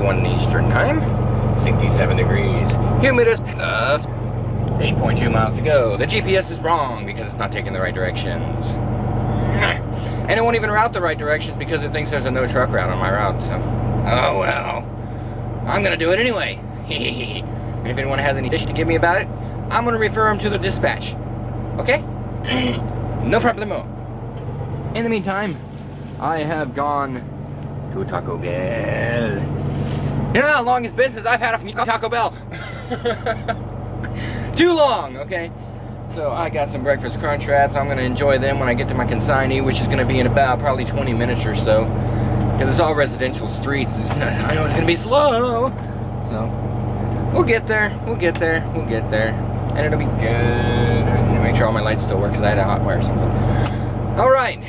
1 Eastern time, 67 degrees, humidity of 8.2 miles to go. The GPS is wrong because it's not taking the right directions. And it won't even route the right directions because it thinks there's a no truck route on my route, so. Oh well. I'm gonna do it anyway. And if anyone has any issues to give me about it, I'm gonna refer them to the dispatch. Okay? No problemo. In the meantime, I have gone to Taco Bell. You know how long it's been since I've had a Taco Bell? Too long, okay? So I got some breakfast crunch wraps. I'm gonna enjoy them when I get to my consignee, which is gonna be in about probably 20 minutes or so. Because it's all residential streets. I know it's gonna be slow. So we'll get there, we'll get there, we'll get there. And it'll be good. I need to make sure all my lights still work because I had a hot wire or something. Alright.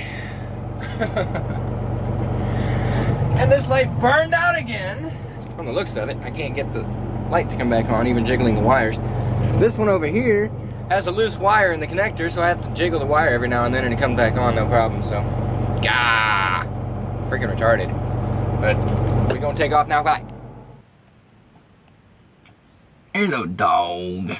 And this light burned out again. From the looks of it, I can't get the light to come back on, even jiggling the wires. This one over here has a loose wire in the connector, so I have to jiggle the wire every now and then and it comes back on, no problem, so. Gah! Freaking retarded. But we're gonna take off now, bye. Hello, dog.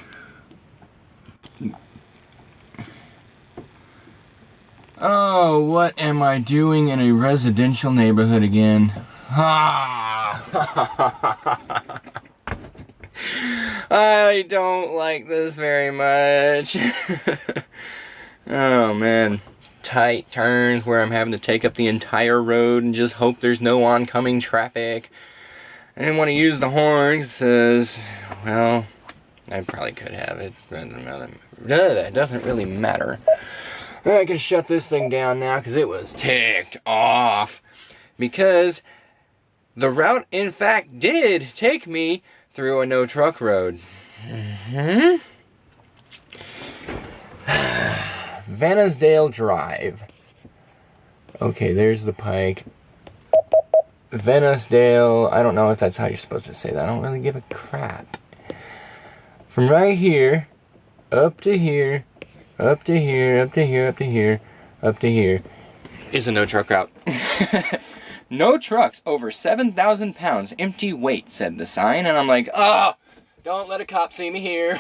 Oh, what am I doing in a residential neighborhood again? Ah! I don't like this very much. Oh man. Tight turns where I'm having to take up the entire road and just hope there's no oncoming traffic. I didn't want to use the horn because, well, I probably could have it, but it doesn't really matter. I can shut this thing down now because it was ticked off. Because the route, in fact, did take me through a no-truck road. Vansdale Drive. Okay, there's the Pike. Vansdale, I don't know if that's how you're supposed to say that. I don't really give a crap. From right here, up to here, up to here, up to here, up to here, up to here, is a no-truck route. No trucks over 7,000 pounds, empty weight, said the sign. And I'm like, oh, don't let a cop see me here.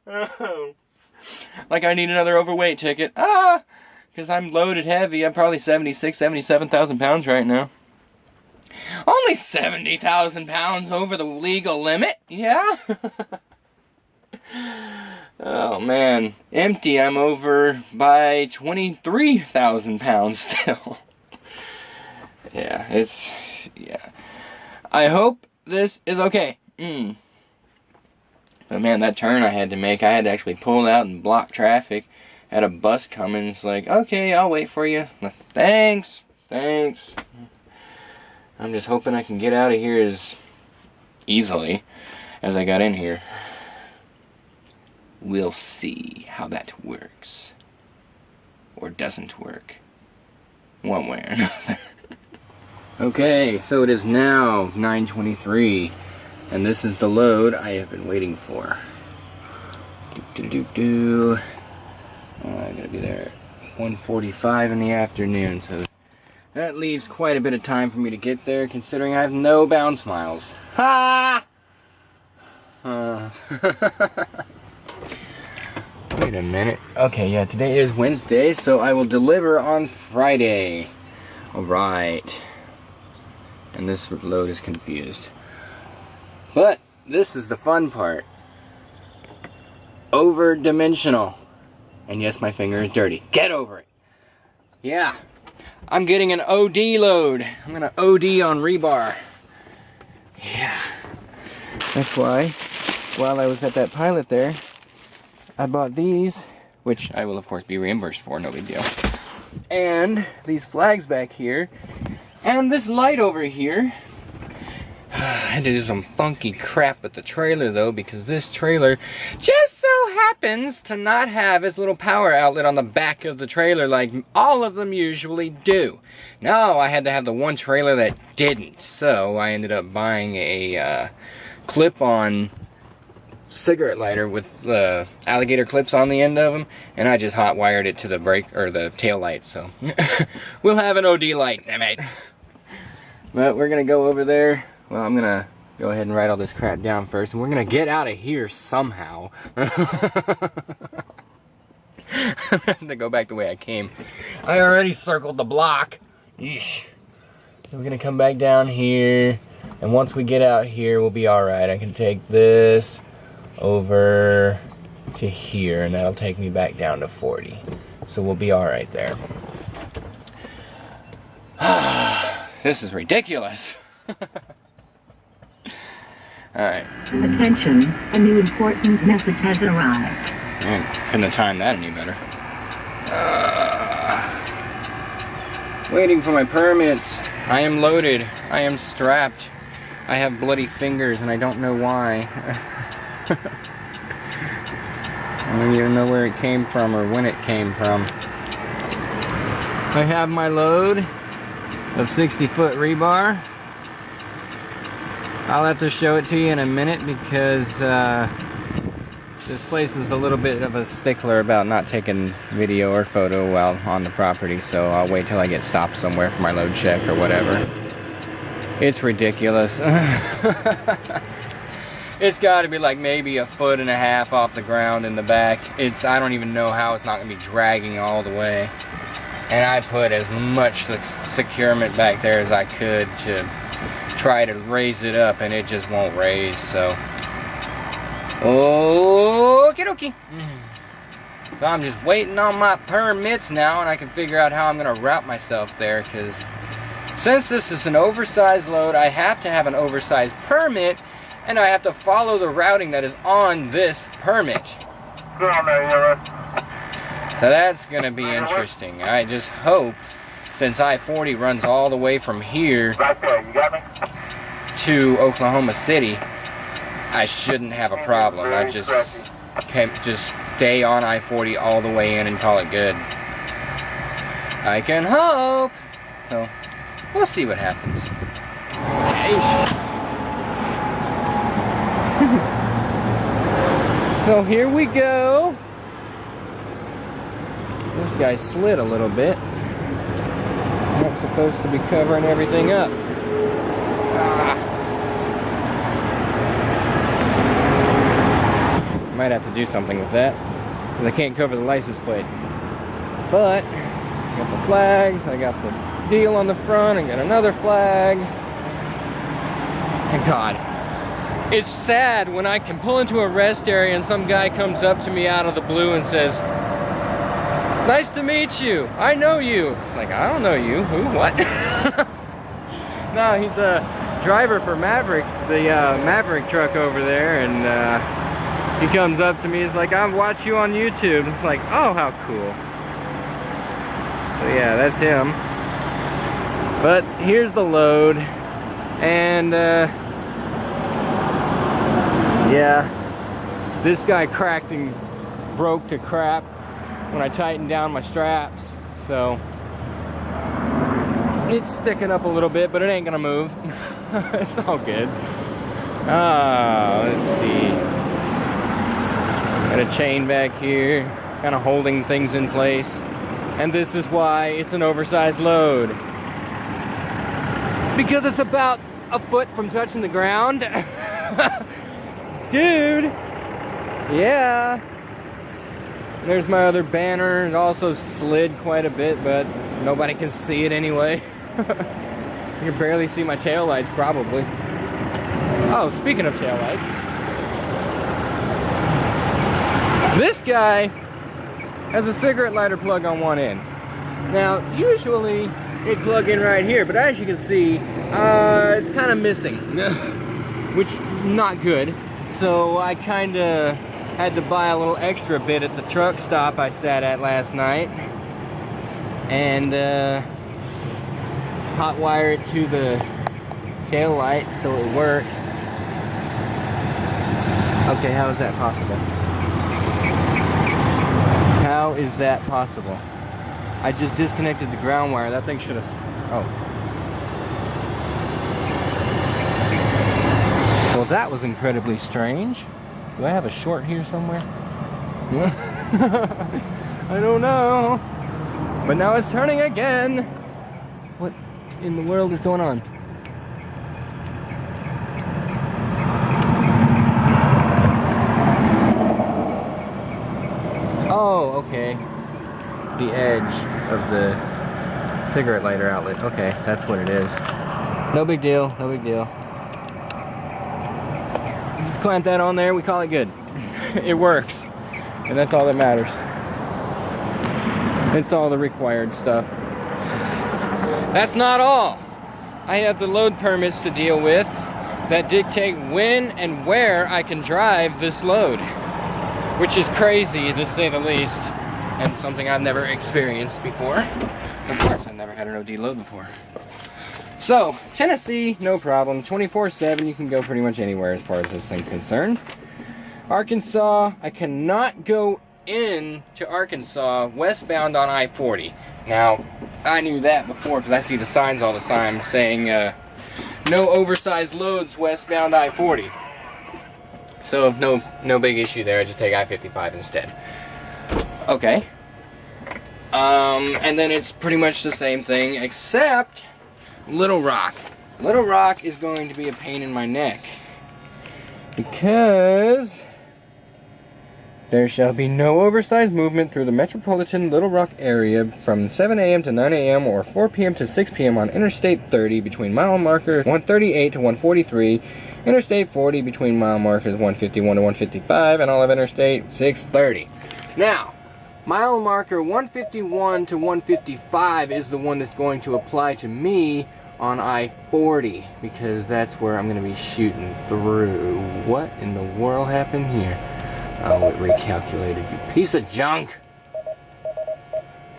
Oh. Like I need another overweight ticket. Ah, because I'm loaded heavy. I'm probably 77,000 pounds right now. Only 70,000 pounds over the legal limit? Yeah? Oh man, empty, I'm over by 23,000 pounds still. Yeah, yeah. I hope this is okay. But man, that turn I had to make, I had to actually pull out and block traffic. Had a bus coming, it's like, okay, I'll wait for you. Thanks, thanks. I'm just hoping I can get out of here as easily as I got in here. We'll see how that works. Or doesn't work. One way or another. Okay, so it is now 9:23. And this is the load I have been waiting for. I'm gonna be there at 1:45 in the afternoon, so that leaves quite a bit of time for me to get there, considering I have no bounce miles. Ha! Wait a minute. Okay, yeah, today is Wednesday, so I will deliver on Friday. Alright. And this load is confused. But this is the fun part. Over-dimensional. And yes, my finger is dirty. Get over it. Yeah. I'm getting an OD load. I'm gonna OD on rebar. Yeah. That's why, while I was at that pilot there, I bought these, which I will of course be reimbursed for, no big deal. And these flags back here. And this light over here. I had to do some funky crap with the trailer though, because this trailer just so happens to not have its little power outlet on the back of the trailer like all of them usually do. No, I had to have the one trailer that didn't, so I ended up buying a clip-on cigarette lighter with alligator clips on the end of them, and I just hot wired it to the brake or the tail light, so we'll have an OD light, mate. But we're gonna go over there. Well, I'm gonna go ahead and write all this crap down first, and we're gonna get out of here somehow. I'm gonna have to go back the way I came. I already circled the block. Yeesh. So we're gonna come back down here, and once we get out here, we'll be alright. I can take this over to here, and that'll take me back down to 40. So we'll be alright there. This is ridiculous. Alright. Attention, a new important message has arrived. Couldn't have timed that any better. Waiting for my permits. I am loaded. I am strapped. I have bloody fingers and I don't know why. I don't even know where it came from or when it came from. I have my load of 60-foot rebar. I'll have to show it to you in a minute because this place is a little bit of a stickler about not taking video or photo while on the property, so I'll wait till I get stopped somewhere for my load check or whatever. It's ridiculous. It's got to be like maybe 1.5 foot off the ground in the back. I don't even know how it's not going to be dragging all the way. And I put as much securement back there as I could to try to raise it up, and it just won't raise, so. Okie dokie. So I'm just waiting on my permits now, and I can figure out how I'm going to route myself there, because since this is an oversized load, I have to have an oversized permit, and I have to follow the routing that is on this permit. So that's going to be interesting. I just hope, since I-40 runs all the way from here to Oklahoma City, I shouldn't have a problem. I just can't just stay on I-40 all the way in and call it good. I can hope. So we'll see what happens. So here we go. This guy slid a little bit. Not supposed to be covering everything up. Might have to do something with that, because I can't cover the license plate. But I got the flags, I got the deal on the front, I got another flag. And God, it's sad when I can pull into a rest area and some guy comes up to me out of the blue and says, "Nice to meet you. I know you." It's like, I don't know you. Who? What? No, he's a driver for Maverick, the Maverick truck over there, and he comes up to me. He's like, "I watch you on YouTube." It's like, oh, how cool. So yeah, that's him. But here's the load, and yeah, this guy cracked and broke to crap when I tightened down my straps, so it's sticking up a little bit, but it ain't gonna move. It's all good. Let's see. Got a chain back here, kind of holding things in place, and this is why it's an oversized load, because it's about 1 foot from touching the ground. Dude, yeah. There's my other banner. It also slid quite a bit, but nobody can see it anyway. You can barely see my taillights, probably. Oh, speaking of taillights, this guy has a cigarette lighter plug on one end. Now, usually it'd plug in right here, but as you can see, it's kind of missing, which not good. So I kind of had to buy a little extra bit at the truck stop I sat at last night, and hot wire it to the tail light so it worked. Okay, how is that possible? How is that possible? I just disconnected the ground wire. That thing should have... Oh. Well, that was incredibly strange. Do I have a short here somewhere? I don't know. But now it's turning again. What in the world is going on? okay. The edge of the cigarette lighter outlet. Okay, that's what it is. No big deal, no big deal. Just clamp that on there, we call it good. It works. And that's all that matters. It's all the required stuff. That's not all. I have the load permits to deal with that dictate when and where I can drive this load, which is crazy to say the least, and something I've never experienced before. Of course, I've never had an OD load before. So, Tennessee, no problem. 24/7, you can go pretty much anywhere as far as this thing's concerned. Arkansas, I cannot go in to Arkansas westbound on I-40. Now, I knew that before because I see the signs all the time saying no oversized loads westbound I-40. So no big issue there. I just take I-55 instead. Okay. And then it's pretty much the same thing except Little Rock. Little Rock is going to be a pain in my neck because there shall be no oversized movement through the metropolitan Little Rock area from 7 a.m. to 9 a.m. or 4 p.m. to 6 p.m. on Interstate 30 between mile marker 138 to 143, Interstate 40 between mile markers 151 to 155, and all of Interstate 630. Now, mile marker 151 to 155 is the one that's going to apply to me on I-40 because that's where I'm going to be shooting through. What in the world happened here? Oh, it recalculated, you piece of junk!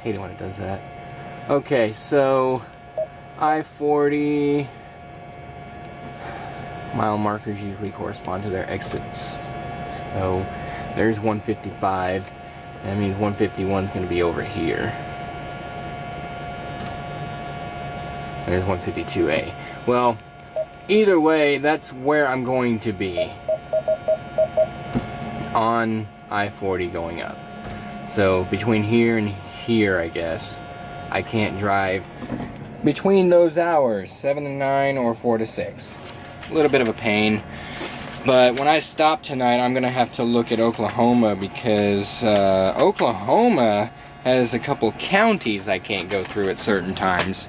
Hate it when it does that. Okay, so I-40 mile markers usually correspond to their exits. So there's 155. That means 151 is going to be over here. And there's 152A. Well, either way, that's where I'm going to be on I-40 going up. So between here and here, I guess, I can't drive between those hours, 7 to 9 or 4 to 6. A little bit of a pain. But when I stop tonight, I'm going to have to look at Oklahoma because Oklahoma has a couple counties I can't go through at certain times.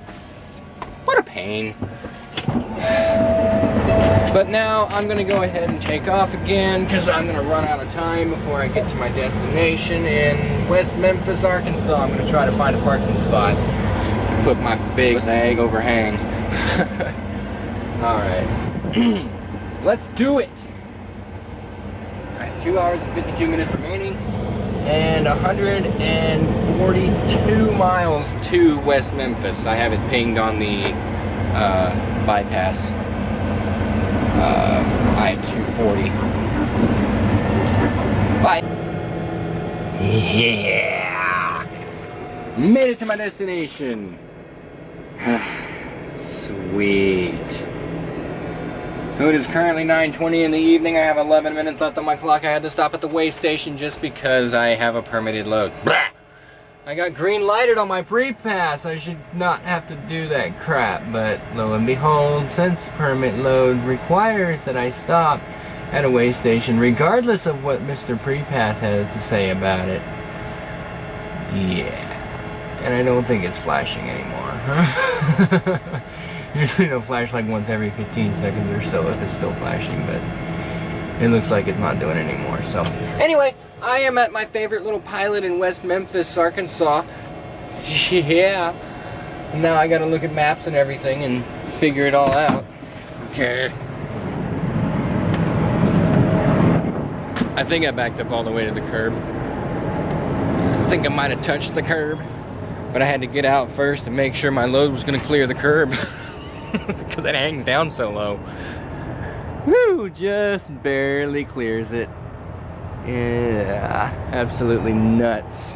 What a pain. But now I'm going to go ahead and take off again because I'm going to run out of time before I get to my destination in West Memphis, Arkansas. I'm going to try to find a parking spot. Put my big zag overhang. Alright. Let's do it! Alright, 2 hours and 52 minutes remaining. And 142 miles to West Memphis. I have it pinged on the bypass. I-240. Bye. Yeah! Made it to my destination. Sweet. So it is currently 9:20 in the evening. I have 11 minutes left on my clock. I had to stop at the weigh station just because I have a permitted load. Blah! I got green lighted on my pre-pass. I should not have to do that crap, but lo and behold, since permit load requires that I stop at a weigh station regardless of what Mr. Pre-Pass has to say about it. Yeah. And I don't think it's flashing anymore. Usually it'll flash like once every 15 seconds or so if it's still flashing, but it looks like it's not doing it anymore. So anyway, I am at my favorite little pilot in West Memphis, Arkansas. Yeah. Now I gotta look at maps and everything and figure it all out. Okay. I think I backed up all the way to the curb. I think I might have touched the curb, but I had to get out first to make sure my load was gonna clear the curb because it hangs down so low. Whew, just barely clears it. Yeah, absolutely nuts.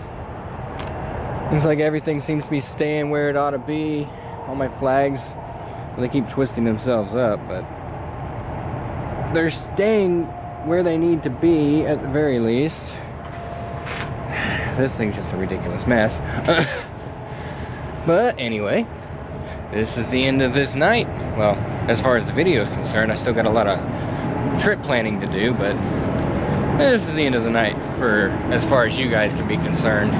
Looks like everything seems to be staying where it ought to be. All my flags, well, they keep twisting themselves up, but they're staying where they need to be at the very least. This thing's just a ridiculous mess. But anyway, this is the end of this night. Well, as far as the video is concerned, I still got a lot of trip planning to do, but This is the end of the night for as far as you guys can be concerned.